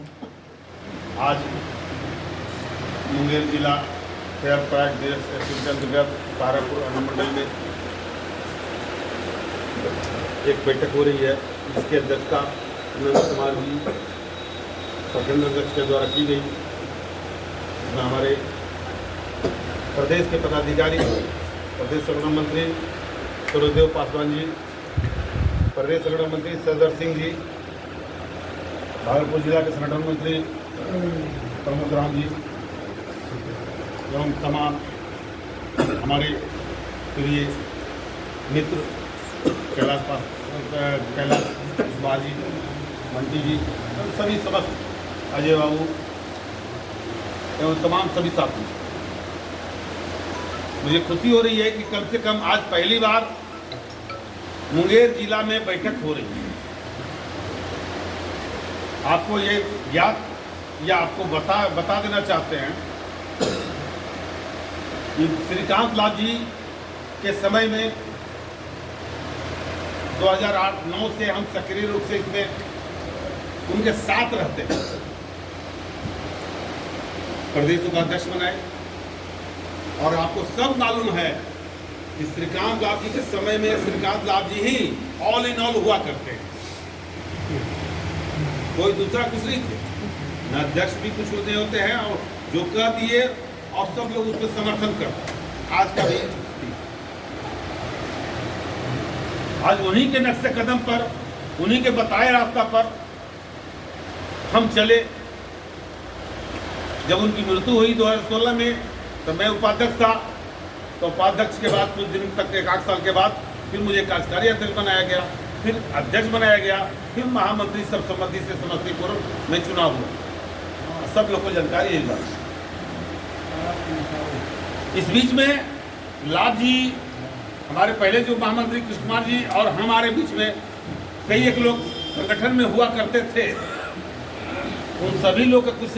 आज मुंगेर जिला fair pride देश के अंतर्गत तारापुर अनुमंडल में एक बैठक हो रही है, जिसकी अध्यक्षता नंद कुमार जी प्रखंड अध्यक्ष के द्वारा की गई। इसमें हमारे प्रदेश के पदाधिकारी, प्रदेश संगठन मंत्री सूर्यदेव पासवान जी, प्रदेश संगठन मंत्री सरदार सिंह जी, भागलपुर जिला के संगठन मंत्री प्रमोद राम जी एवं तमाम हमारे प्रिय मित्र कैलाश बाजी, मंटी जी, सभी समस्त अजय बाबू एवं तमाम सभी साथी, मुझे खुशी हो रही है कि कम से कम आज पहली बार मुंगेर जिला में बैठक हो रही है। आपको ये याद या आपको बता देना चाहते हैं कि श्रीकांत लाल जी के समय में 2008-9 से हम सक्रिय रूप से इसमें उनके साथ रहते हैं। प्रदेश उपाध्यक्ष बनाए और आपको सब मालूम है कि श्रीकांत लाल जी के समय में श्रीकांत लाल जी ही ऑल इन ऑल हुआ करते हैं, कोई दूसरा कुछ नहीं थे, न अध्यक्ष भी कुछ होते हैं और जो कह दिए और सब लोग उसको समर्थन करते हैं। आज का भी आज उन्हीं के नक्शे कदम पर, उन्हीं के बताए रास्ता पर हम चले। जब उनकी मृत्यु हुई 2016 में, तो मैं उपाध्यक्ष था, तो उपाध्यक्ष के बाद कुछ दिन तक, 1 साल के बाद फिर मुझे कार्यकारी अध्यक्ष बनाया गया, फिर अध्यक्ष बनाया गया, फिर महामंत्री सर्वसम्मति से समस्तीपुर में चुनाव हुआ। सब लोग को जानकारी है बात। इस बीच में लाभ जी, हमारे पहले जो महामंत्री कृष्ण कुमार जी और हमारे बीच में कई एक लोग संगठन में हुआ करते थे, उन सभी लोग का कुछ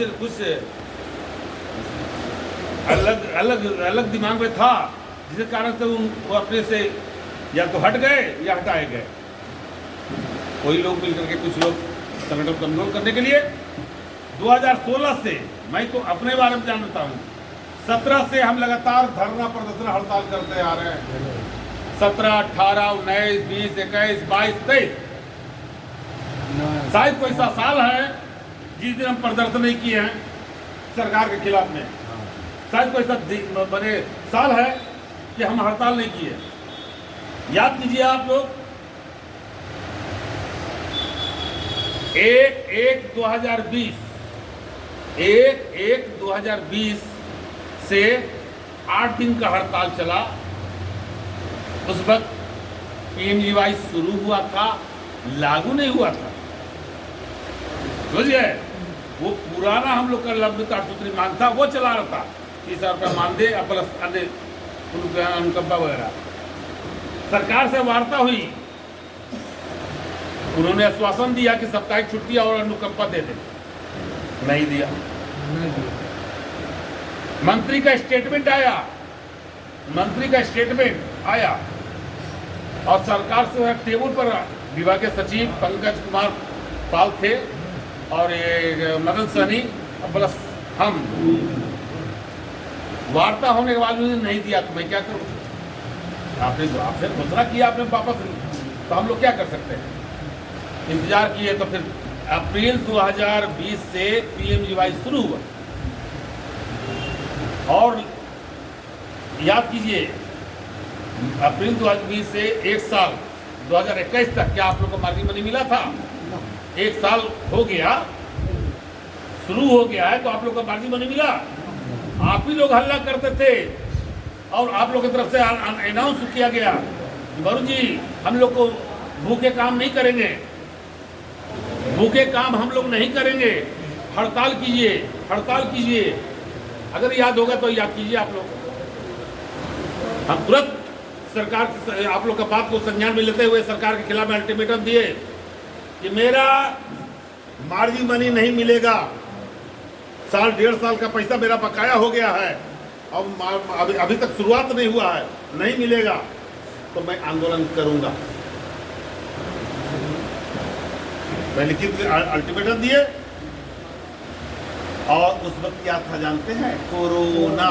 अलग दिमाग में था, जिसके कारण से वो अपने से या तो हट गए या हटाए गए। कोई लोग मिलकर के कुछ लोग संगठन को कमजोर करने के लिए 2016 से, मैं तो अपने बारे में जानता हूँ, 17 से हम लगातार धरना प्रदर्शन हड़ताल करते आ रहे हैं। 17, 18, 19, 20, 21, 22, 23 शायद कोई सा साल है जिस दिन हम प्रदर्शन नहीं किए हैं सरकार के खिलाफ में। शायद कोई सा बड़े साल है कि हम हड़ताल नहीं किए। याद कीजिए आप लोग, 1/1/2020 से 8 दिन का हड़ताल चला। उस वक्त PMGY शुरू हुआ था, लागू नहीं हुआ था। समझिए, वो पुराना हम लोग का लंबित 8 सूत्री मांग था, वो चला रहा था, 30,000 रुपया मानदेय प्लस अन्य अनुकंपा वगैरह। सरकार से वार्ता हुई, उन्होंने आश्वासन दिया कि साप्ताहिक छुट्टी और अनुकंपा दे दें, नहीं दिया। मंत्री का स्टेटमेंट आया और सरकार से टेबल पर विभागीय सचिव पंकज कुमार पाल थे और ये मदन सहनी प्लस हम, वार्ता होने के बाद मुझे नहीं दिया, तो मैं क्या करूं? आपसे घोषणा किया आपने वापस, तो हम लोग क्या कर सकते हैं? इंतजार किए, तो फिर अप्रैल 2020 से PMGY शुरू हुआ। और याद कीजिए, अप्रैल 2020 से 1 साल 2021 तक क्या आप लोग को मार्जिन मनी मिला था? 1 साल हो गया, शुरू हो गया है, तो आप लोग को मार्जिन मनी मिला? आप ही लोग हल्ला करते थे और आप लोग की तरफ से अनाउंस किया गया कि वरुण जी, हम लोग को भूखे काम नहीं करेंगे, भूखे काम हम लोग नहीं करेंगे, हड़ताल कीजिए। अगर याद होगा तो याद कीजिए आप लोग। हम तुरंत सरकार, आप लोग का बात को संज्ञान में लेते हुए सरकार के खिलाफ अल्टीमेटम दिए कि मेरा मार्जिन मनी नहीं मिलेगा, साल 1.5 साल का पैसा मेरा बकाया हो गया है, अब अभी तक शुरुआत नहीं हुआ है, नहीं मिलेगा तो मैं आंदोलन करूंगा। मैं लिखित अल्टीमेटम दिए और उस वक्त क्या था जानते हैं? कोरोना।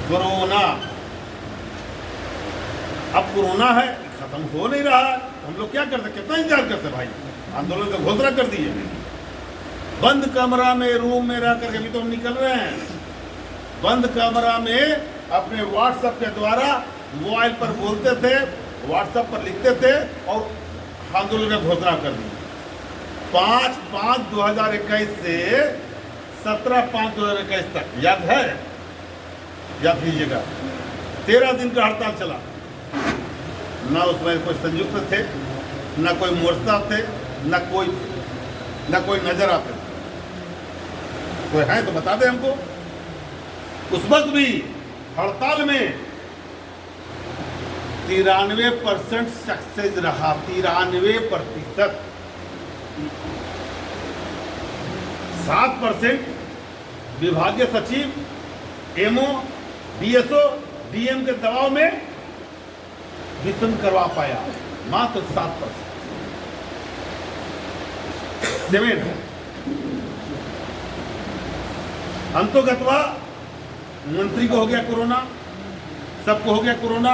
कोरोना। अब कोरोना है, खत्म हो नहीं रहा है, हम लोग क्या करते, कितना इंतजार करते भाई, आंदोलन का घोषणा कर दिए, बंद कमरा में रूम में रह करके, अभी तो हम निकल रहे हैं, बंद कमरा में अपने व्हाट्सएप के द्वारा मोबाइल पर बोलते थे, व्हाट्सएप पर लिखते थे और आंदोलन की घोषणा कर दी। 5/5/2021 से 17/5/2021 तक, याद है? याद कीजिएगा। 13 दिन का हड़ताल चला। ना उसमें कोई संयुक्त थे, ना कोई मोर्चा थे, ना कोई नजर आते थे। कोई है तो बता दे हमको। उस वक्त भी हड़ताल में 93% सक्सेस रहा। 93%। 7% विभागीय सचिव, एमओ, डीएसओ, डीएम के दबाव में वितरण करवा पाया, मात्र 7%। अंतोगतवा मंत्री को हो गया कोरोना, सबको हो गया कोरोना,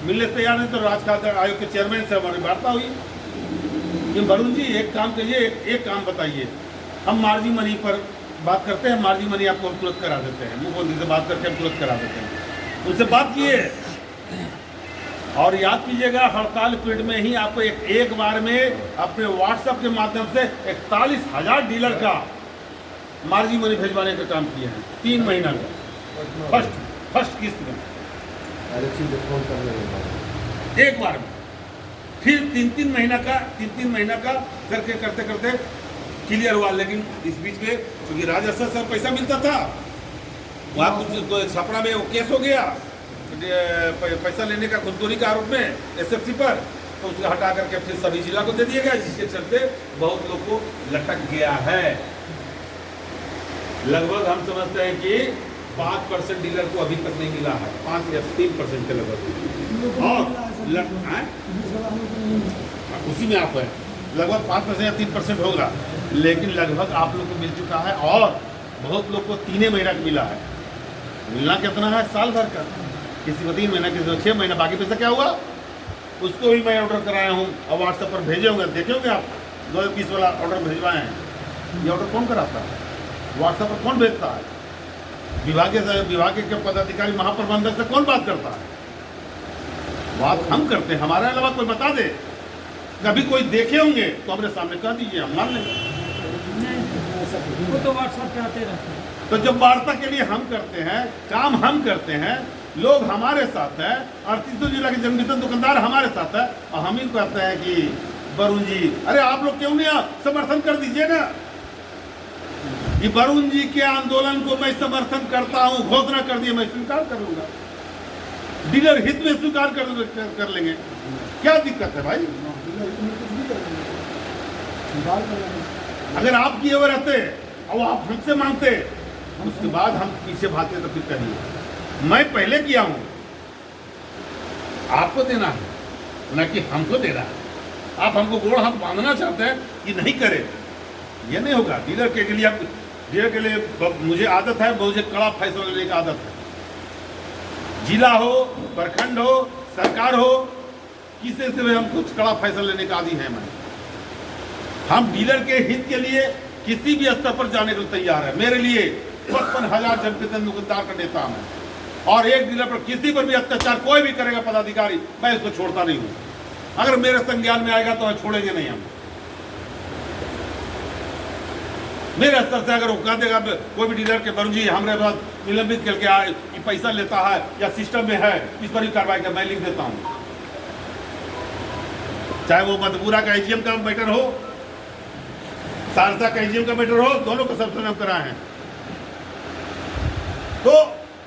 मिलने तैयार नहीं, तो राजखाद्य आयोग के चेयरमैन से हमारी वार्ता हुई कि वरुण जी एक काम करिए, एक काम बताइए, हम मार्जिन मनी पर बात करते हैं, मार्जिन मनी आपको हम तुरंत करा देते हैं, मुख्यमंत्री से बात करके हम तुरंत करा देते हैं। उनसे बात किए और याद कीजिएगा, हड़ताल पीरियड में ही आपको एक बार में अपने व्हाट्सएप के माध्यम से 41,000 डीलर का मार्जिन मनी भिजवाने का काम किया है। 3 महीना का फर्स्ट किस्त में एक बार में, फिर 3-3 महीना का करके करते क्लियर हुआ। लेकिन इस बीच में क्योंकि राजस्व से पैसा मिलता था, वहाँ कुछ छपरा में वो केस हो गया पैसा लेने का, घूसखोरी का आरोप में एसएफसी पर, तो उसको हटा करके फिर सभी जिला को दे दिया गया, जिसके चलते बहुत लोग को लटक गया है। लगभग हम समझते हैं कि 5% डीलर को अभी तक नहीं मिला है, 5 या 3% के लगभग, और उसी में आप है लगभग 5% या 3% होगा, लेकिन लगभग आप लोग को मिल चुका है। और बहुत लोग को 3 महीना का मिला है। मिलना कितना है? साल भर का, किसी को 3 महीना, किसी को 6 महीना। बाकी पैसा क्या हुआ उसको भी मैं ऑर्डर कराया हूँ और व्हाट्सएप पर भेजे होंगे, देखे होंगे आप, 2020 वाला ऑर्डर भिजवाए हैं। ये ऑर्डर कौन कराता है? व्हाट्सएप पर कौन भेजता है? विभाग के पदाधिकारी, महाप्रबंधक से कौन बात करता है? बात हम करते हैं, हमारे अलावा कोई बता दे। कभी कोई देखे होंगे तो अपने सामने कह दीजिए, हम मान लेंगे। वो तो व्हाट्सएप पे आते रहते हैं। तो जब वार्ता के लिए हम करते हैं, काम हम करते हैं, लोग हमारे साथ हैं, 38 जिला के जन्मदिन दुकानदार हमारे साथ है, और हम ही कहते हैं कि वरुण जी, अरे आप लोग क्यों नहीं समर्थन कर दीजिए ना। ये वरुण जी के आंदोलन को मैं समर्थन करता हूं, घोषणा कर दिए, मैं स्वीकार कर लूंगा, डीलर हित में स्वीकार कर लेंगे। क्या दिक्कत है भाई? अगर आप किए हुए रहते और आप हमसे मांगते, उसके बाद हम पीछे भागते तो फिर कहिए। मैं पहले किया हूं, आपको देना है, न कि हमको देना है। आप हमको गोड़ हाथ बांधना चाहते हैं कि नहीं करें, ये नहीं होगा। डीलर के लिए मुझे आदत है, मुझे कड़ा फैसला लेने की आदत है। जिला हो, प्रखंड हो, सरकार हो, किसी से भी हम कुछ कड़ा फैसला लेने का आदी है। हम डीलर के हित के लिए किसी भी स्तर पर जाने को तैयार है। मेरे लिए 55,000 जनप्रतिनिधि दुकानदार का नेता हूं, और एक डीलर पर किसी पर भी अत्याचार कोई भी करेगा पदाधिकारी, मैं इसको छोड़ता नहीं हूं। अगर मेरे संज्ञान में आएगा तो मैं छोड़ेंगे नहीं। हम मेरे स्तर से अगर वो कह देगा कोई भी डीलर के, वरुण जी हमारे पास निलंबित करके आए, पैसा लेता है या सिस्टम में है, इस पर भी कार्रवाई कर, मैं लिख देता हूं। चाहे वो मधुपुरा का एजीएम का मैटर हो, सहरसा का एजीएम का मैटर हो, दोनों को सब हम कराए हैं। तो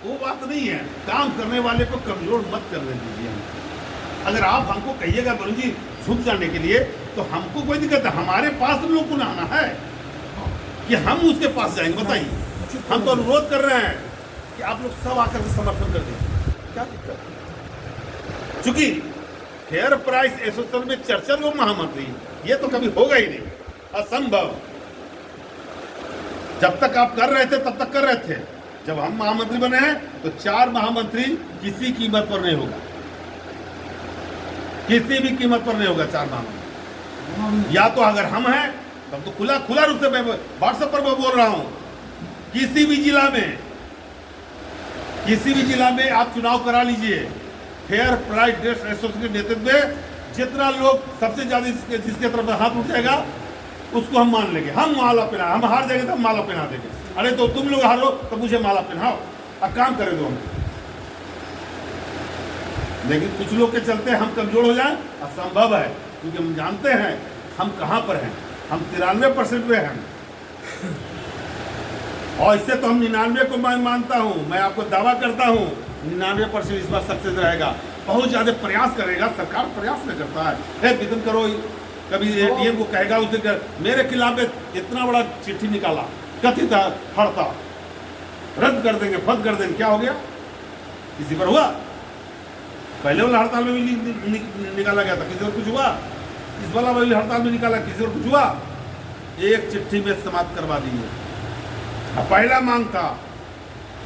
वो बात नहीं है, काम करने वाले को कमजोर मत करने दीजिए। अगर आप हमको कहिएगा वरुण जी झुक जाने के लिए, तो हमको कोई दिक्कत है, हमारे पास लोग को आना है कि हम उसके पास जाएंगे। बताइए, हम तो अनुरोध कर रहे हैं कि आप लोग सब आकर के समर्थन कर दीजिए, क्या दिक्कत है? चूंकि फेयर प्राइस एसोसिएशन में चर्चा लोग महामंत्री, ये तो कभी होगा ही नहीं, असंभव। जब तक आप कर रहे थे तब तक कर रहे थे, जब हम महामंत्री बने हैं तो 4 महामंत्री किसी कीमत पर नहीं होगा, किसी भी कीमत पर नहीं होगा 4 महामंत्री। या तो अगर हम हैं तब तो खुला रूप से मैं व्हाट्सएप पर मैं बोल रहा हूं, किसी भी जिला में आप चुनाव करा लीजिए, फेयर प्राइस ड्रेस एसोसिएशन के नेतृत्व में जितना लोग सबसे ज्यादा जिसके तरफ हाथ उठाएगा उसको हम मान लेंगे, हम माला पहना, हम हार जाएंगे तो हम माला पहना देंगे। अरे तो तुम लोग हारो तो मुझे माला पहनाओ, अब काम करे दो हम। लेकिन कुछ लोग के चलते हम कमजोर हो जाएं असंभव है, क्योंकि हम जानते हैं हम कहां पर हैं। हम 93% पे हैं और इससे तो हम 99 को मैं मानता हूं, मैं आपको दावा करता हूं 99% इस बार सक्सेस रहेगा। बहुत ज्यादा प्रयास करेगा, सरकार प्रयास नहीं करता है। विघटन करो, कभी एटीएम को कहेगा उसे मेरे खिलाफ इतना बड़ा चिट्ठी निकाला, कथित हड़ताल रद्द कर देंगे, फद कर देंगे, क्या हो गया? किसी पर हुआ? पहले वाला हड़ताल में भी निकाला गया था, किसी पर कुछ हुआ? इस वाला भी हड़ताल में निकाला, किसी पर कुछ हुआ? एक चिट्ठी में समाप्त करवा दीजिए। पहला मांग था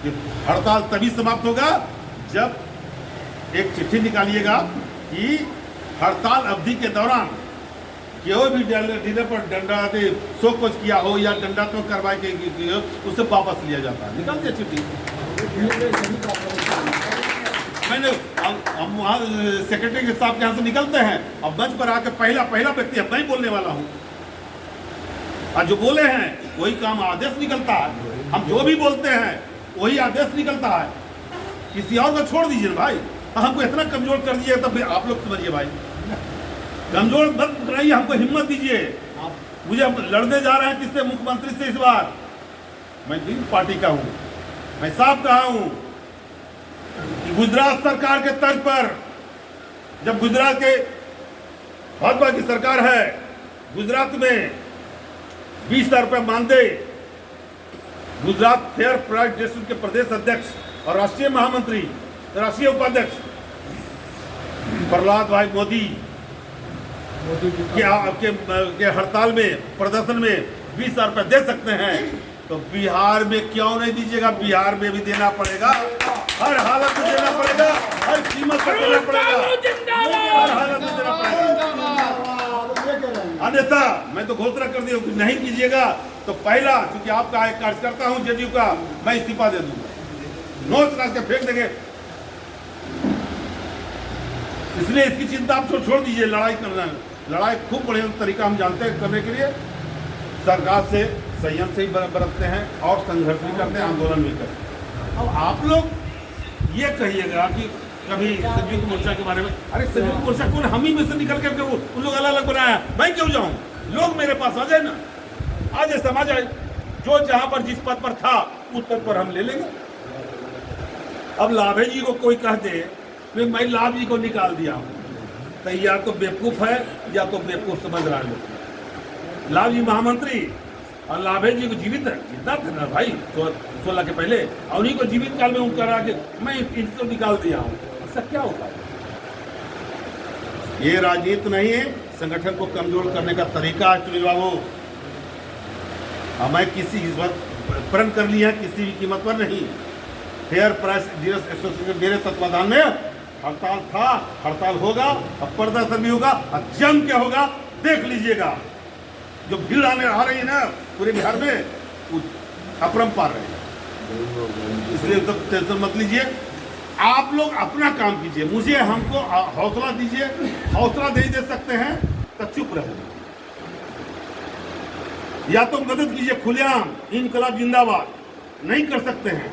कि हड़ताल तभी समाप्त होगा जब एक चिट्ठी निकालिएगा कि हड़ताल अवधि के दौरान कोई भी डीलर पर दंडात्मक शो कुछ किया हो या दंडात्मक कार्रवाई की हो, उसे वापस लिया जाता है। निकाल दिया चिट्ठी। मैंने हम वहाँ सेक्रेटरी के साहब के यहाँ से निकलते हैं और मंच पर आकर पहला व्यक्ति मैं बोलने वाला हूँ, और जो बोले हैं वही काम आदेश निकलता है। हम जो भी बोलते हैं वही आदेश निकलता है। किसी और को छोड़ दीजिए ना भाई, हमको इतना कमजोर कर दिए तब आप लोग समझिए भाई, कमजोर मत कराइए, हमको हिम्मत दीजिए। मुझे लड़ने जा रहे हैं किससे? मुख्यमंत्री से। इस बार मैं दिन पार्टी का हूं, मैं साफ कहा हूं कि गुजरात सरकार के तर्ज पर, जब गुजरात के भाजपा की सरकार है, गुजरात में 20,000 रुपये मानदेय गुजरात फेयर प्राइस ड्रेस के प्रदेश अध्यक्ष और राष्ट्रीय महामंत्री, राष्ट्रीय उपाध्यक्ष प्रहलाद भाई मोदी के हड़ताल में, प्रदर्शन में 20,000 रुपये दे सकते हैं, तो बिहार में क्यों नहीं दीजिएगा? बिहार में भी देना पड़ेगा, हर हालत में देना पड़ेगा, हर कीमत पर देना पड़ेगा, हर हालत में देना पड़ेगा। अन्यथा मैं तो घोषणा कर दिया कि नहीं कीजिएगा तो पहला, क्योंकि आपका एक कार्यकर्ता हूं जेडीयू का, मैं इस्तीफा दे दूंगा, नोट राज के फेंक देंगे। इसलिए इसकी चिंता आप छोड़ दीजिए। लड़ाई करना, लड़ाई खूब बढ़िया तरीका हम जानते हैं करने के लिए। सरकार से संयम से ही बरतते हैं और संघर्ष भी करते हैं, आंदोलन भी करते हैं। अब आप लोग ये कहिएगा कि कभी संयुक्त मोर्चा के बारे में, अरे संयुक्त मोर्चा कौन? हम ही में से निकल करके उन लोग अलग अलग बनाया, मैं क्यों जाऊं? लोग मेरे पास आ जाए ना, आ जाए, समझ आए, जो जहां पर जिस पद पर था उस पद पर हम ले लेंगे। अब लाभे जी को कोई कह दे मैं लाभ जी को निकाल दिया हूं, तो या तो बेवकूफ है या तो बेवकूफ समझ रहा है लोग। लाभ जी महामंत्री और लाभे जी को जीवित है, जिंदा थे ना भाई 16 के पहले, और उन्हीं को जीवित काल में उनका करा के मैं इनको निकाल दिया हूं। ऐसा क्या होता है? ये राजनीति नहीं है, संगठन को कमजोर करने का तरीका है। सुनील बाबू, हमें किसी प्रण कर लिया है, किसी भी कीमत पर नहीं। फेयर प्राइस डीलर्स एसोसिएशन मेरे तत्वाधान में हड़ताल था, हड़ताल होगा, अब प्रदर्शन भी होगा, और जम के होगा, देख लीजिएगा। जो भीड़ आ रही है ना पूरे बिहार में, वो अपरंपार रहेगा। इसलिए सब टेंशन मत लीजिए, आप लोग अपना काम कीजिए, मुझे हमको हौसला दीजिए। हौसला नहीं दे सकते हैं तो चुप रहिए, या तो मदद कीजिए खुलेआम, इनकलाब जिंदाबाद। नहीं कर सकते हैं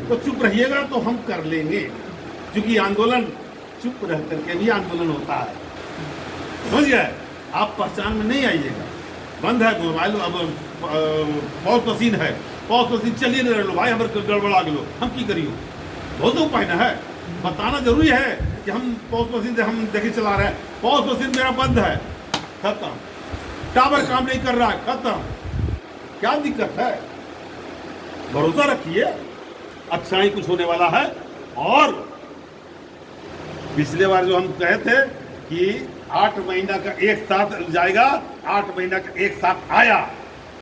तो चुप रहिएगा, तो हम कर लेंगे, क्योंकि आंदोलन चुप रह करके भी आंदोलन होता है। समझ गए? आप पहचान में नहीं आइएगा। बंद है मोबाइल, अब पॉज मशीन है, पॉज मशीन चलिए नहीं रहे भाई, हमारे गड़बड़ा गए, हम की करियो? बहुत उपाय ना है, बताना जरूरी है कि हम पॉज मशीन से हम देखे चला रहे हैं, पॉज मशीन मेरा बंद है, खत्म। टावर काम नहीं कर रहा है, खत्म। क्या दिक्कत है? भरोसा रखिए, अच्छा ही कुछ होने वाला है। और पिछले बार जो हम कहे थे कि 8 महीना का एक साथ जाएगा, 8 महीना का एक साथ आया।